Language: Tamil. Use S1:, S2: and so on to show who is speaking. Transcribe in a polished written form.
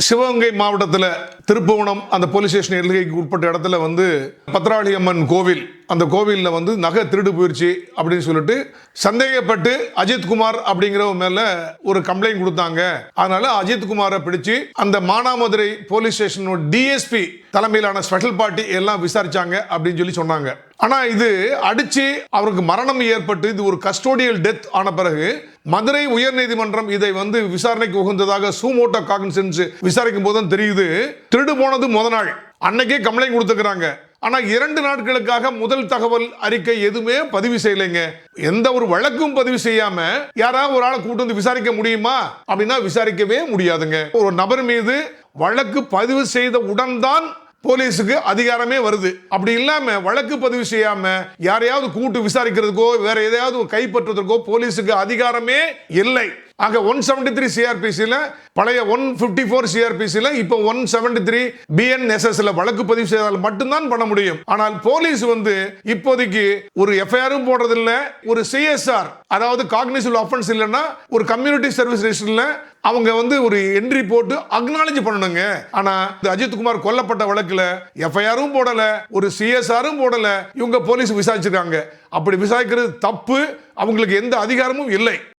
S1: சிவகங்கை மாவட்டத்தில் திருப்புவனம் அந்த போலீஸ் ஸ்டேஷன் எல்லைக்கு உட்பட்ட இடத்துல பத்ராளி அம்மன் கோவில், அந்த கோவிலில் நகை திருடு போயிடுச்சு அப்படின்னு சொல்லிட்டு சந்தேகப்பட்டு அஜித்குமார் அப்படிங்கிறவங்க மேல ஒரு கம்ப்ளைண்ட் கொடுத்தாங்க. அதனால அஜித்குமாரை பிடிச்சு அந்த மானாமதுரை போலீஸ் ஸ்டேஷன் டிஎஸ்பி தலைமையிலான ஸ்பெஷல் பார்ட்டி எல்லாம் விசாரிச்சாங்க அப்படின்னு சொல்லி சொன்னாங்க. ஆனா இது அடிச்சு அவருக்கு மரணம் ஏற்பட்டு இது ஒரு கஸ்டோடியல் டெத் ஆன பிறகு மதுரை உயர்நீதிமன்றம் இதை விசாரணைக்கு உகந்ததாக சூமோட்டோ காக்னிசன்ஸ் விசாரிக்கும் போது தெரியுது, திருடு போனது முதல் நாள் அன்னைக்கே கம்ப்ளைண்ட் கொடுத்துக்கிறாங்க. ஆனா 2 நாட்களுக்காக முதல் தகவல் அறிக்கை எதுவுமே பதிவு செய்யலைங்க. எந்த ஒரு வழக்கும் பதிவு செய்யாம யாராவது ஒரு ஆளை கூட்டு விசாரிக்க முடியுமா அப்படின்னா விசாரிக்கவே முடியாதுங்க. ஒரு நபர் மீது வழக்கு பதிவு செய்த உடன் தான் போலீஸுக்கு அதிகாரமே வருது. அப்படி இல்லாம வழக்கு பதிவு செய்யாம யாரையாவது கூட்டு விசாரிக்கிறதுக்கோ வேற எதையாவது கைப்பற்றுவதற்கோ போலீஸுக்கு அதிகாரமே இல்லை. ஆக 173 சிஆர்பிசில பழைய 154 சிஆர்பிசில இப்போ 173 பிஎன்எஸ்எஸ்ல வழக்கு பதிவு செய்தால் மட்டும்தான் பண்ண முடியும். ஆனால் போலீஸ் இப்போதைக்கு ஒரு எஃப்ஐஆரும் போடுறதில்ல, ஒரு சிஎஸ்ஆர் அதாவது காக்னிசிபிள் ஆஃபென்ஸ் இல்லைன்னா ஒரு கம்யூனிட்டி சர்வீஸ் ரெஜிஸ்டர்ல அவங்க ஒரு என்ட்ரி போட்டு அக்னாலஜ் பண்ணணுங்க. ஆனா அஜித்குமார் கொல்லப்பட்ட வழக்குல எஃப்ஐஆரும் போடல, ஒரு சிஎஸ்ஆரும் போடல, இவங்க போலீஸ் விசாரிச்சிருக்காங்க. அப்படி விசாரிக்கிறது தப்பு, அவங்களுக்கு எந்த அதிகாரமும் இல்லை.